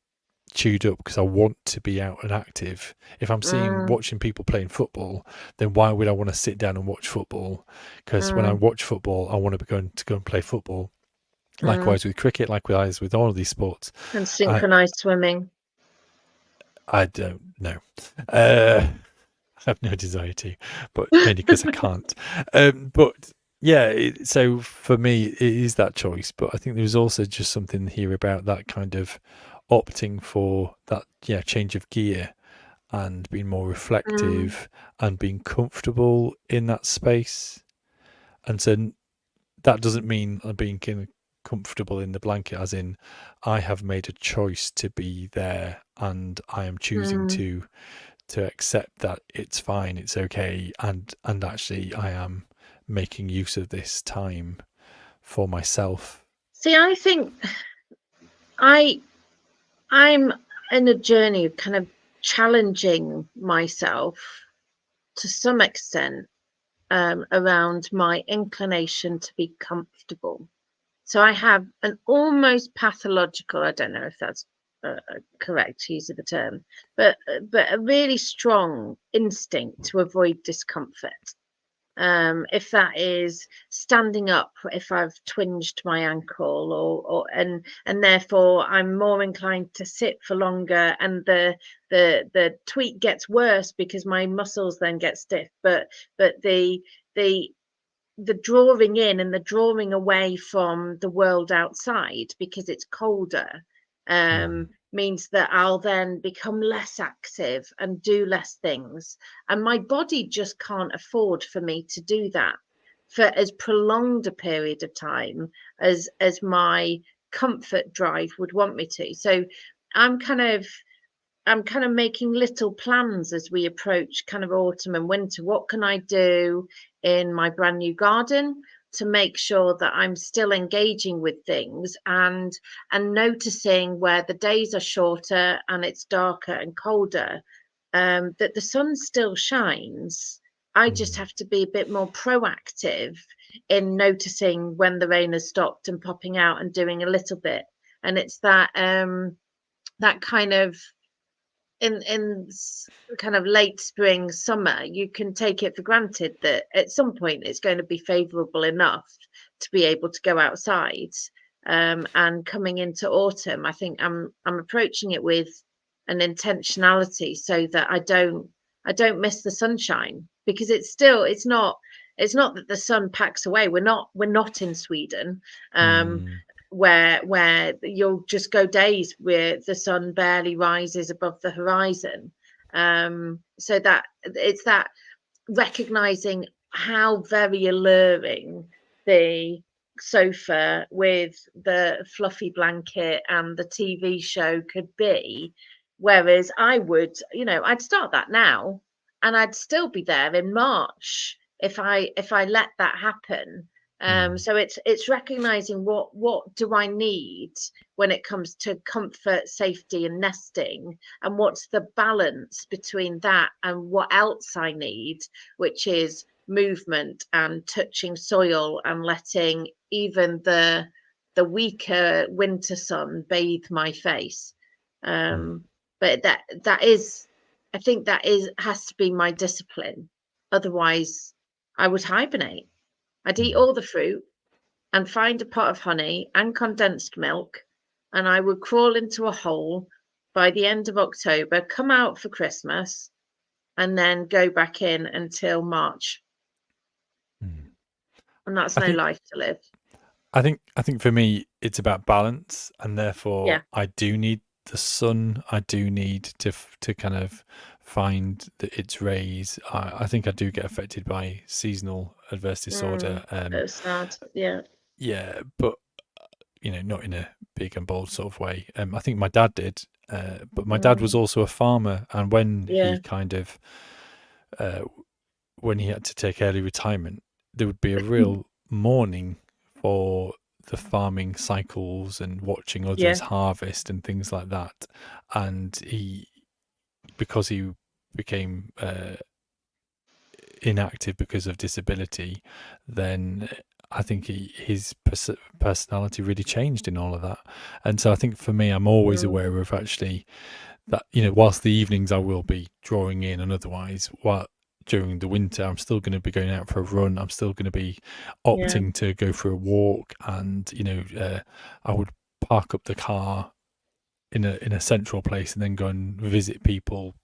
Speaker 2: chewed up because I want to be out and active. If I'm watching people playing football, then why would I want to sit down and watch football? Because when I watch football, I want to be going to go and play football. Likewise with cricket, likewise with all of these sports.
Speaker 1: And synchronized swimming.
Speaker 2: I don't know. I have no desire to, but mainly because I can't. But yeah, so for me, it is that choice. But I think there's also just something here about that kind of opting for that change of gear and being more reflective and being comfortable in that space. And so that doesn't mean being comfortable in the blanket, as in I have made a choice to be there and I am choosing to accept that it's fine, it's okay, and actually I am making use of this time for myself.
Speaker 1: See, I think I'm in a journey of kind of challenging myself to some extent around my inclination to be comfortable. So I have an almost pathological, I don't know if that's correct use of the term, but a really strong instinct to avoid discomfort. If that is standing up if I've twinged my ankle, and therefore I'm more inclined to sit for longer, and the tweak gets worse because my muscles then get stiff. But the drawing in and the drawing away from the world outside because it's colder means that I'll then become less active and do less things. And my body just can't afford for me to do that for as prolonged a period of time as my comfort drive would want me to. So I'm kind of making little plans as we approach kind of autumn and winter. What can I do in my brand new garden to make sure that I'm still engaging with things and noticing where the days are shorter and it's darker and colder, that the sun still shines. I just have to be a bit more proactive in noticing when the rain has stopped and popping out and doing a little bit. And it's that that kind of in kind of late spring, summer, you can take it for granted that at some point it's going to be favorable enough to be able to go outside. And coming into autumn, I think I'm approaching it with an intentionality so that I don't miss the sunshine, because it's not it's not that the sun packs away. We're not in Sweden,
Speaker 2: Mm,
Speaker 1: where you'll just go days where the sun barely rises above the horizon. So that it's that recognizing how very alluring the sofa with the fluffy blanket and the TV show could be. Whereas I would, I'd start that now and I'd still be there in March if I let that happen.
Speaker 2: mm,
Speaker 1: So it's recognizing what do I need when it comes to comfort, safety, and nesting, and what's the balance between that and what else I need, which is movement and touching soil and letting even the weaker winter sun bathe my face.
Speaker 2: mm,
Speaker 1: But that is, I think that is has to be my discipline. Otherwise, I would hibernate. I'd eat
Speaker 2: mm.
Speaker 1: all the fruit and find a pot of honey and condensed milk, and I would crawl into a hole by the end of October, come out for Christmas, and then go back in until March.
Speaker 2: Mm.
Speaker 1: And that's
Speaker 2: I
Speaker 1: no
Speaker 2: think
Speaker 1: life to live.
Speaker 2: I think for me it's about balance, and therefore
Speaker 1: Yeah.
Speaker 2: I do need the sun. I do need to kind of find its rays. I think I do get affected by seasonal adverse disorder.
Speaker 1: That's sad. Yeah.
Speaker 2: Yeah, but not in a big and bold sort of way. I think my dad did, but my dad was
Speaker 1: Mm,
Speaker 2: also a farmer, and
Speaker 1: yeah.
Speaker 2: uh, when he had to take early retirement, there would be a real mourning for the farming cycles and watching others
Speaker 1: Yeah.
Speaker 2: harvest and things like that. And because he became inactive because of disability, then I think his personality really changed in all of that. And so I think for me, I'm always
Speaker 1: Mm,
Speaker 2: aware of actually that, whilst the evenings I will be drawing in, and otherwise, while during the winter, I'm still going to be going out for a run. I'm still going to be
Speaker 1: yeah.
Speaker 2: opting to go for a walk, and I would park up the car in a central place and then go and visit people,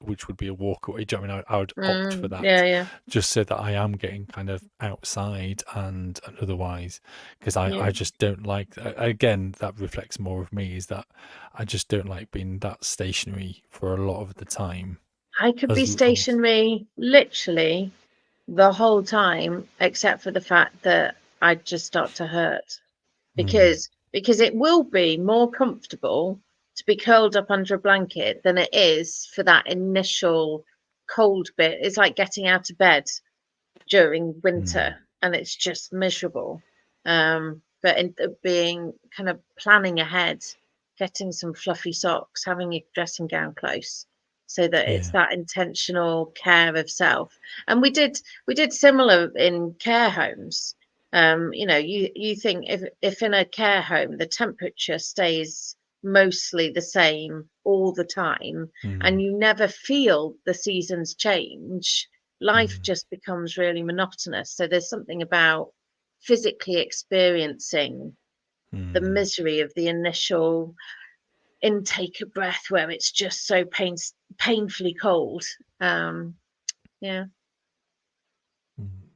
Speaker 2: which would be a walk away. Do you know what I mean? I would opt for
Speaker 1: Yeah.
Speaker 2: that,
Speaker 1: Yeah.
Speaker 2: just so that I am getting kind of outside and otherwise, because I
Speaker 1: Yeah.
Speaker 2: just don't like, again, that reflects more of me, is that I just don't like being that stationary for a lot of the time,
Speaker 1: I could be
Speaker 2: as long as.
Speaker 1: stationary literally the whole time, except for the fact that I'd just start to hurt.
Speaker 2: Mm,
Speaker 1: Because it will be more comfortable to be curled up under a blanket than it is for that initial cold bit. It's like getting out of bed during
Speaker 2: mm,
Speaker 1: winter and it's just miserable. But being kind of planning ahead, getting some fluffy socks, having your dressing gown close, so that it's
Speaker 2: yeah.
Speaker 1: that intentional care of self. And we did similar in care homes. You think if in a care home the temperature stays mostly the same all the time and
Speaker 2: Mm,
Speaker 1: you never feel the seasons change, life
Speaker 2: mm,
Speaker 1: just becomes really monotonous. So there's something about physically experiencing the
Speaker 2: mm,
Speaker 1: misery of the initial intake of breath where it's just so painfully cold. Um, yeah,
Speaker 2: mm.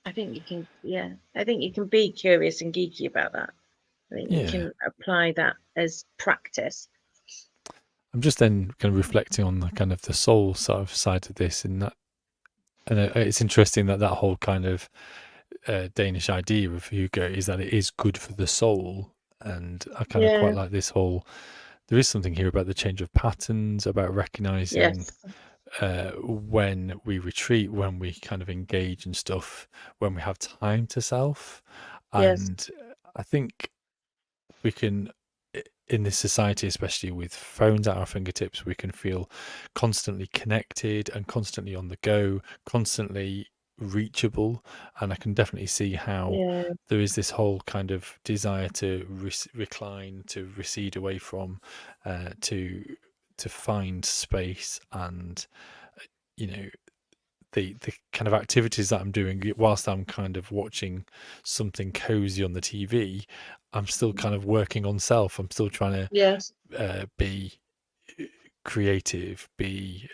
Speaker 1: I think you can be curious and geeky about that. I think you
Speaker 2: Yeah.
Speaker 1: can apply that as practice.
Speaker 2: I'm just then kind of reflecting on the kind of the soul sort of side of this, and that, and it's interesting that that whole kind of Danish idea of Hugo is that it is good for the soul, and I kind of quite
Speaker 1: Yeah,
Speaker 2: like this whole. There is something here about the change of patterns, about recognizing
Speaker 1: yes,
Speaker 2: when we retreat, when we kind of engage and stuff, when we have time to self,
Speaker 1: yes,
Speaker 2: and I think we can, in this society, especially with phones at our fingertips, we can feel constantly connected and constantly on the go, constantly reachable. And I can definitely see how
Speaker 1: yeah,
Speaker 2: there is this whole kind of desire to recline, to recede away from, to find space, and you know the kind of activities that I'm doing whilst I'm kind of watching something cozy on the TV, I'm still kind of working on self. I'm still trying
Speaker 1: yes,
Speaker 2: to be creative, be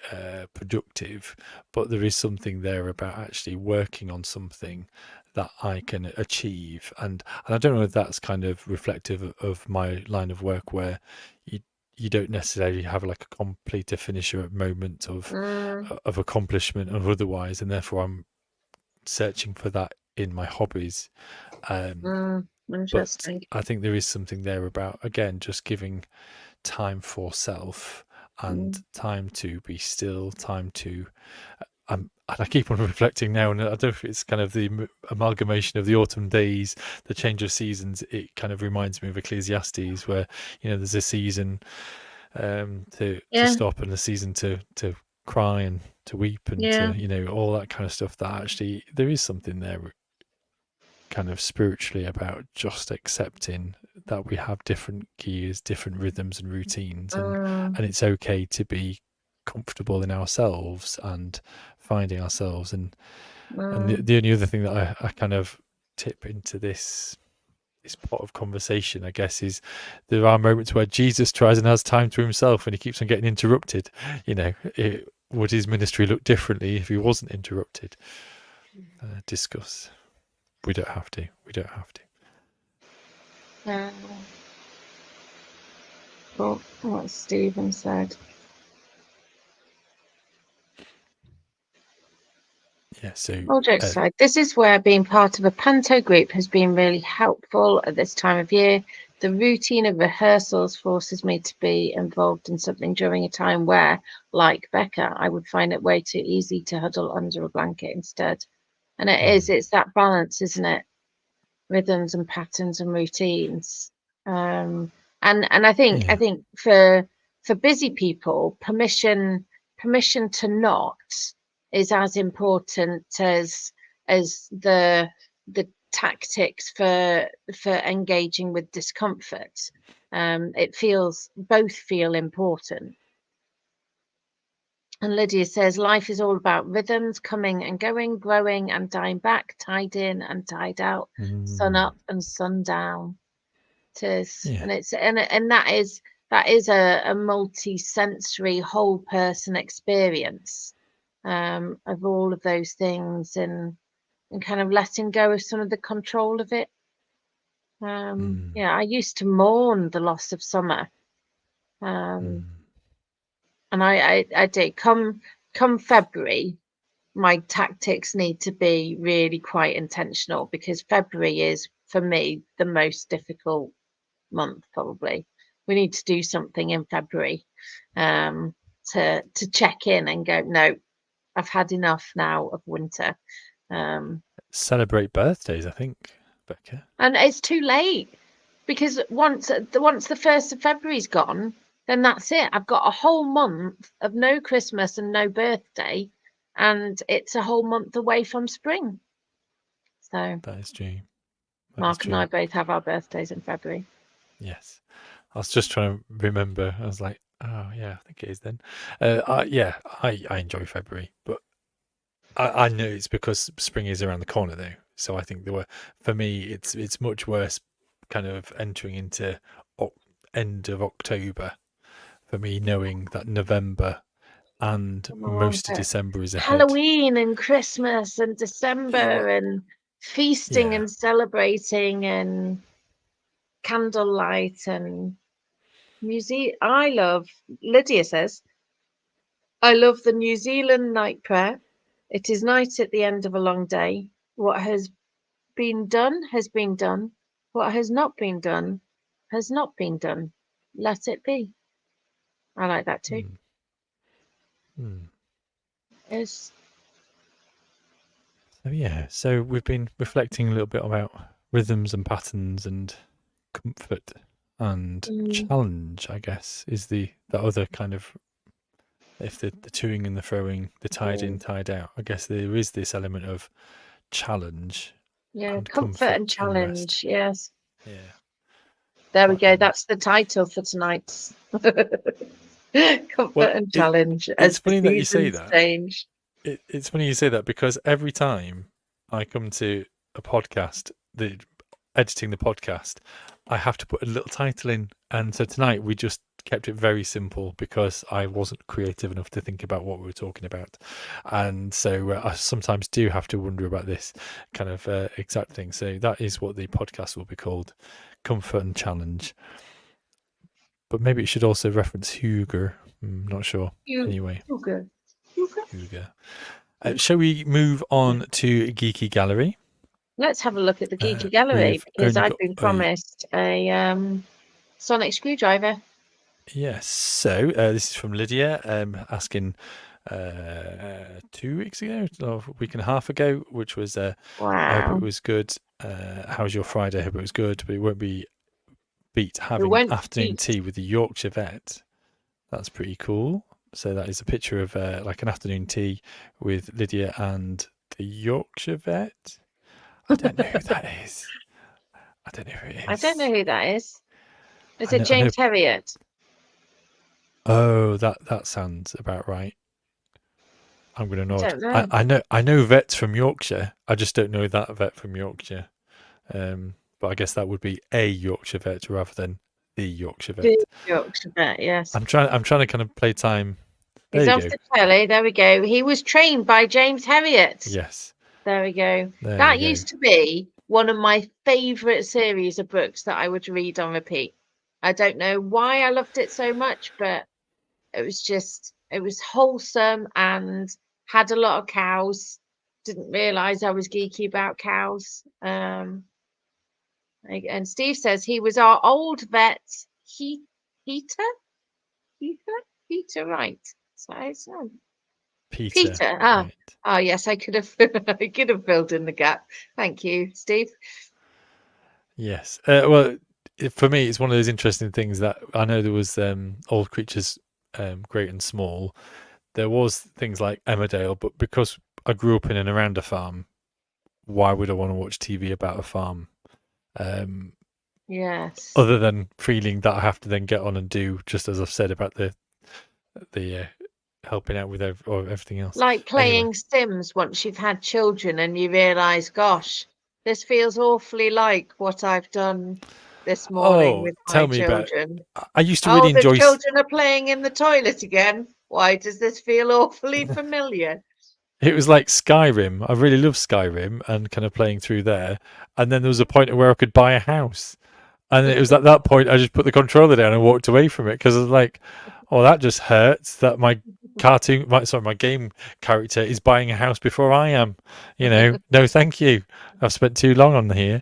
Speaker 2: productive, but there is something there about actually working on something that I can achieve. And I don't know if that's kind of reflective of my line of work, where you don't necessarily have like a complete or finisher moment of accomplishment or otherwise, and therefore I'm searching for that in my hobbies. But
Speaker 1: Interesting.
Speaker 2: I think there is something there about, again, just giving time for self and time to be still, time to and I keep on reflecting now, and I don't know if it's kind of the amalgamation of the autumn days, the change of seasons. It kind of reminds me of Ecclesiastes, where there's a season to
Speaker 1: Yeah,
Speaker 2: stop and a season to cry and to weep and
Speaker 1: yeah,
Speaker 2: to all that kind of stuff. That actually there is something there, kind of spiritually, about just accepting that we have different gears, different rhythms and routines, and it's okay to be comfortable in ourselves and finding ourselves. And the only other thing that I kind of tip into this pot of conversation, I guess, is there are moments where Jesus tries and has time to himself and he keeps on getting interrupted. Would his ministry look differently if he wasn't interrupted? Discuss. We don't have to.
Speaker 1: well, what Stephen said.
Speaker 2: Yeah, so
Speaker 1: All jokes aside, this is where being part of a panto group has been really helpful at this time of year. The routine of rehearsals forces me to be involved in something during a time where, like Becca, I would find it way too easy to huddle under a blanket instead. And it's that balance, isn't it? Rhythms and patterns and routines. And I think for busy people, permission to not is as important as the tactics for engaging with discomfort. Both feel important. And Lydia says, life is all about rhythms, coming and going, growing and dying back, tied in and tied out, sun up and sun down. It is, and that is a multi-sensory whole person experience of all of those things, and kind of letting go of some of the control of it. Yeah, I used to mourn the loss of summer. And I did come February, my tactics need to be really quite intentional, because February is for me the most difficult month. Probably we need to do something in February to check in and go, no, I've had enough now of winter.
Speaker 2: Celebrate birthdays, I think, Becca.
Speaker 1: And it's too late, because once the 1st of February's gone, then that's it. I've got a whole month of no Christmas and no birthday, and it's a whole month away from spring. So
Speaker 2: that is true.
Speaker 1: Mark and I both have our birthdays in February.
Speaker 2: Yes, I was just trying to remember. I was like, oh yeah, I think it is then. I enjoy February, but I know it's because spring is around the corner though. So I think for me, it's much worse, kind of entering into end of October for me, knowing that November and most of December is ahead.
Speaker 1: Halloween and Christmas and December and feasting and celebrating and candlelight and music. Lydia says, I love the New Zealand night prayer. It is night at the end of a long day. What has been done has been done. What has not been done has not been done. Let it be. I like that too. Yes.
Speaker 2: So we've been reflecting a little bit about rhythms and patterns and comfort and challenge, I guess, is the other kind of, if the toing and the throwing, the tied in, tied out, I guess there is this element of challenge.
Speaker 1: Yeah,
Speaker 2: and
Speaker 1: comfort and challenge. Yes.
Speaker 2: Yeah.
Speaker 1: There we go. That's the title for tonight's comfort and challenge.
Speaker 2: It's funny that you say that.
Speaker 1: Change.
Speaker 2: It's funny you say that, because every time I come to a podcast, editing the podcast, I have to put a little title in. And so tonight we just kept it very simple because I wasn't creative enough to think about what we were talking about, and so I sometimes do have to wonder about this kind of exact thing. So that is what the podcast will be called: Comfort and Challenge. But maybe it should also reference Huger. Not sure. Anyway,
Speaker 1: Hugo.
Speaker 2: Huger. Shall we move on to Geeky Gallery?
Speaker 1: Let's have a look at the Geeky Gallery
Speaker 2: We've
Speaker 1: because
Speaker 2: only
Speaker 1: I've
Speaker 2: got
Speaker 1: been promised a sonic screwdriver.
Speaker 2: Yes. So this is from Lydia, asking 2 weeks ago, or a week and a half ago, which was I hope it
Speaker 1: Wow.
Speaker 2: was good. How's your Friday? I hope it was good, but it won't be beat
Speaker 1: It
Speaker 2: having
Speaker 1: won't
Speaker 2: afternoon
Speaker 1: beat.
Speaker 2: tea with the Yorkshire vet. That's pretty cool. So that is a picture of like an afternoon tea with Lydia and the Yorkshire vet. I don't know who that is. I don't know who it is.
Speaker 1: I don't know who that is. Is
Speaker 2: I
Speaker 1: it
Speaker 2: know.
Speaker 1: James Herriot?
Speaker 2: Oh, that sounds about right. I'm going to
Speaker 1: I
Speaker 2: nod.
Speaker 1: don't know.
Speaker 2: I know vets from Yorkshire. I just don't know that vet from Yorkshire. But I guess that would be a Yorkshire vet rather than the Yorkshire vet.
Speaker 1: The Yorkshire vet, yes.
Speaker 2: I'm trying to kind of play time. There
Speaker 1: He's
Speaker 2: you
Speaker 1: off
Speaker 2: go.
Speaker 1: the telly. There we go. He was trained by James Herriot.
Speaker 2: Yes.
Speaker 1: There we go.
Speaker 2: There
Speaker 1: That
Speaker 2: we go.
Speaker 1: used to be one of my favourite series of books that I would read on repeat. I don't know why I loved it so much, but it was wholesome and had a lot of cows. Didn't realise I was geeky about cows. And Steve says he was our old vet, Heater? Peter Wright. So it's Peter.
Speaker 2: Right.
Speaker 1: Oh yes, I could have I could have filled in the gap. Thank you, Steve.
Speaker 2: Yes. Well, for me, it's one of those interesting things that I know there was Old Creatures, Great and Small. There was things like Emmerdale, but because I grew up in and around a farm, why would I want to watch TV about a farm?
Speaker 1: Yes.
Speaker 2: Other than feeling that I have to then get on and do, just as I've said about the helping out with everything else.
Speaker 1: Like playing Sims once you've had children and you realise, gosh, this feels awfully like what I've done this morning with my
Speaker 2: tell me
Speaker 1: children.
Speaker 2: about. I used to really
Speaker 1: the
Speaker 2: enjoy.
Speaker 1: Children are playing in the toilet again. Why does this feel awfully familiar?
Speaker 2: It was like Skyrim. I really loved Skyrim and kind of playing through there. And then there was a point where I could buy a house. And it was at that point I just put the controller down and walked away from it because I was like, oh, that just hurts that my game character is buying a house before I am. No, thank you. I've spent too long on here.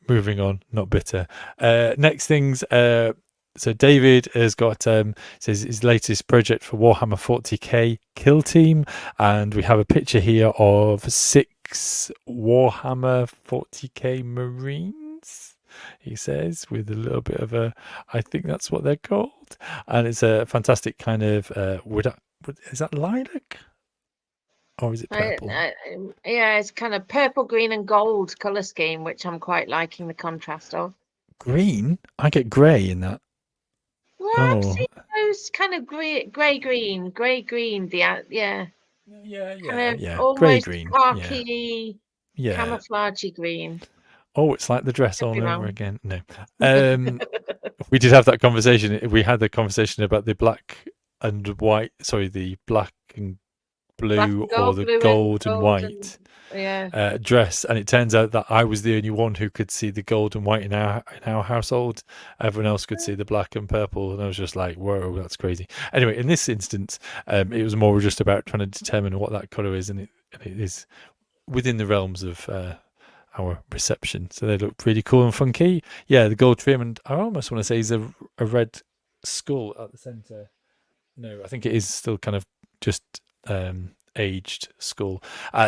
Speaker 2: Moving on, not bitter. Next things. So David has got says his latest project for Warhammer 40k Kill Team, and we have a picture here of 6 Warhammer 40k Marines. He says with a little bit of I think that's what they're called, and it's a fantastic kind of is that lilac or is it purple?
Speaker 1: Yeah, it's kind of purple, green, and gold color scheme, which I'm quite liking the contrast of.
Speaker 2: Green? I get grey in that.
Speaker 1: Well, I've seen those kind of grey green. Yeah, kind of almost
Speaker 2: grey-green,
Speaker 1: khaki,
Speaker 2: yeah,
Speaker 1: camouflagey green.
Speaker 2: Oh, it's like the dress
Speaker 1: Could
Speaker 2: all
Speaker 1: be
Speaker 2: over
Speaker 1: wrong.
Speaker 2: again. No, we did have that conversation. We had the conversation about the black and white. Sorry, the black and blue or the gold and white dress, and it turns out that I was the only one who could see the gold and white in our household. Everyone else could see the black and purple, and I was just like, whoa, that's crazy. Anyway, in this instance, it was more just about trying to determine what that color is, and it is within the realms of our reception. So they look pretty cool and funky. Yeah, the gold trim, and I almost want to say is a red skull at the center. No, I think it is still kind of just aged skull.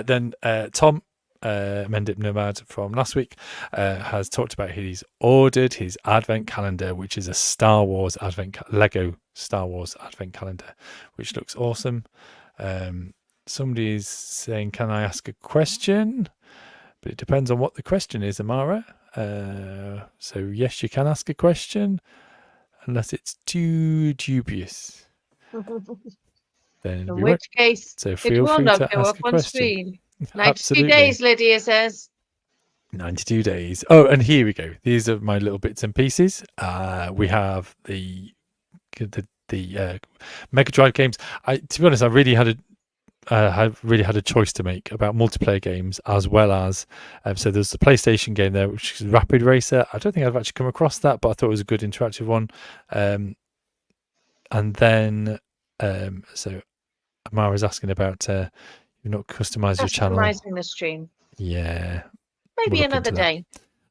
Speaker 2: Then Tom Mendip Nomad from last week has talked about he's ordered his advent calendar, which is a Star Wars Lego Star Wars advent calendar, which looks awesome. Somebody's saying, can I ask a question? But it depends on what the question is, Amara. So yes, you can ask a question, unless it's too dubious. Then
Speaker 1: in which case,
Speaker 2: so
Speaker 1: it will not go up on screen. 92 days, Lydia says.
Speaker 2: 92 days. Oh, and here we go. These are my little bits and pieces. We have the the Mega Drive games. To be honest, I really had a choice to make about multiplayer games as well as so there's the PlayStation game there, which is Rapid Racer. I don't think I've actually come across that, but I thought it was a good interactive one. And then so Amara's asking about you not customize your channel.
Speaker 1: Customizing the stream.
Speaker 2: Yeah,
Speaker 1: Maybe
Speaker 2: we'll look
Speaker 1: another
Speaker 2: into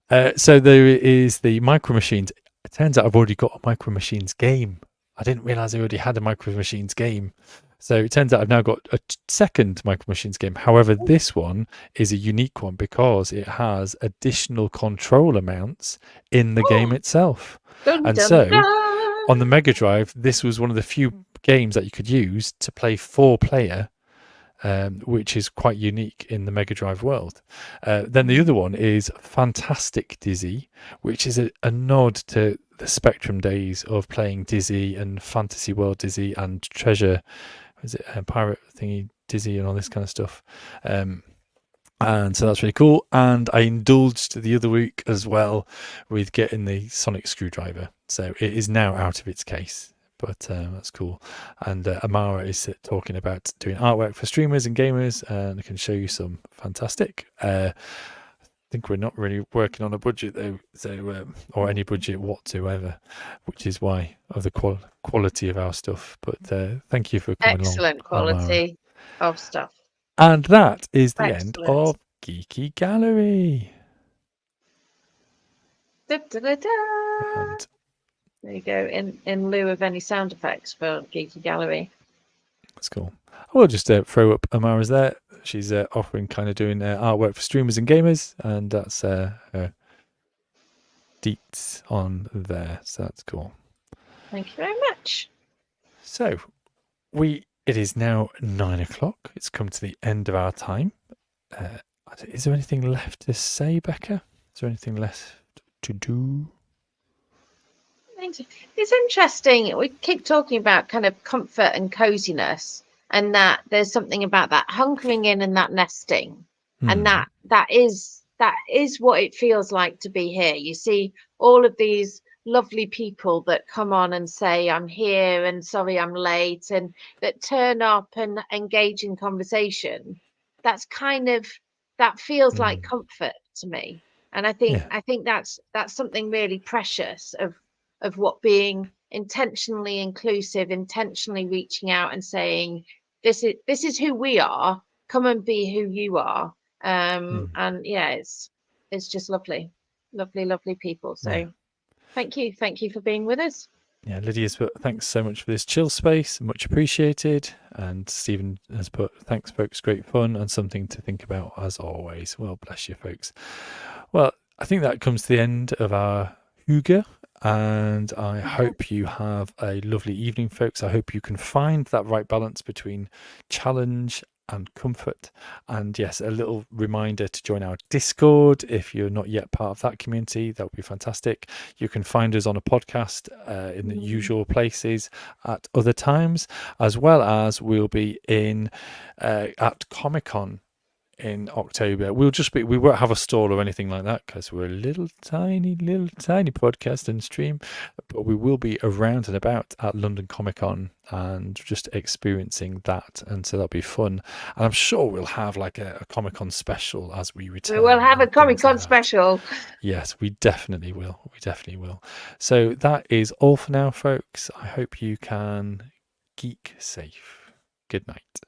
Speaker 2: that.
Speaker 1: day.
Speaker 2: So there is the Micro Machines. It turns out I've already got a Micro Machines game. I didn't realize I already had a Micro Machines game. So it turns out I've now got a second Micro Machines game. However, this one is a unique one because it has additional control amounts in the game itself.
Speaker 1: Dun,
Speaker 2: And
Speaker 1: dun,
Speaker 2: so
Speaker 1: dun.
Speaker 2: on the Mega Drive, this was one of the few games that you could use to play 4-player, which is quite unique in the Mega Drive world. Then the other one is Fantastic Dizzy, which is a nod to the Spectrum days of playing Dizzy and Fantasy World Dizzy and Treasure, is it Pirate Thingy Dizzy and all this kind of stuff. And so that's really cool. And I indulged the other week as well with getting the Sonic Screwdriver. So it is now out of its case. But that's cool. And Amara is talking about doing artwork for streamers and gamers, and I can show you some fantastic. I think we're not really working on a budget though, so or any budget whatsoever, which is why of the quality of our stuff. But thank you for coming along.
Speaker 1: Excellent quality of stuff.
Speaker 2: And that is the end
Speaker 1: Excellent.
Speaker 2: of Geeky Gallery.
Speaker 1: Da, da, da, da.
Speaker 2: And
Speaker 1: There you go. In lieu of any sound effects for Geeky Gallery.
Speaker 2: that's cool. I will just throw up Amara's there. She's offering kind of doing artwork for streamers and gamers, and that's deets on there. So that's cool.
Speaker 1: Thank you very much.
Speaker 2: So it is now 9 o'clock. It's come to the end of our time. Is there anything left to say, Becca? Is there anything left to do?
Speaker 1: It's interesting. We keep talking about kind of comfort and coziness, and that there's something about that hunkering in and that nesting, and that is what it feels like to be here. You see all of these lovely people that come on and say, I'm here and sorry I'm late, and that turn up and engage in conversation. That feels like comfort to me. And I think that's something really precious of what being intentionally inclusive, intentionally reaching out and saying, this is who we are, come and be who you are. And yeah, it's just lovely people. So thank you for being with us.
Speaker 2: Yeah, Lydia's put thanks so much for this chill space, much appreciated. And Stephen has put thanks folks, great fun and something to think about as always. Well, bless you folks. Well, I think that comes to the end of our hygge, and I hope you have a lovely evening, folks. I hope you can find that right balance between challenge and comfort. And yes, a little reminder to join our Discord if you're not yet part of that community. That would be fantastic. You can find us on a podcast in the usual places at other times, as well as we'll be in at Comic-Con in October. We won't have a stall or anything like that because we're a little tiny podcast and stream, but we will be around and about at London Comic-Con and just experiencing that, and so that'll be fun. And I'm sure we'll have like a Comic-Con special as we return.
Speaker 1: We will have a Comic-Con special.
Speaker 2: Yes, we definitely will. So that is all for now, folks. I hope you can geek safe. Good night.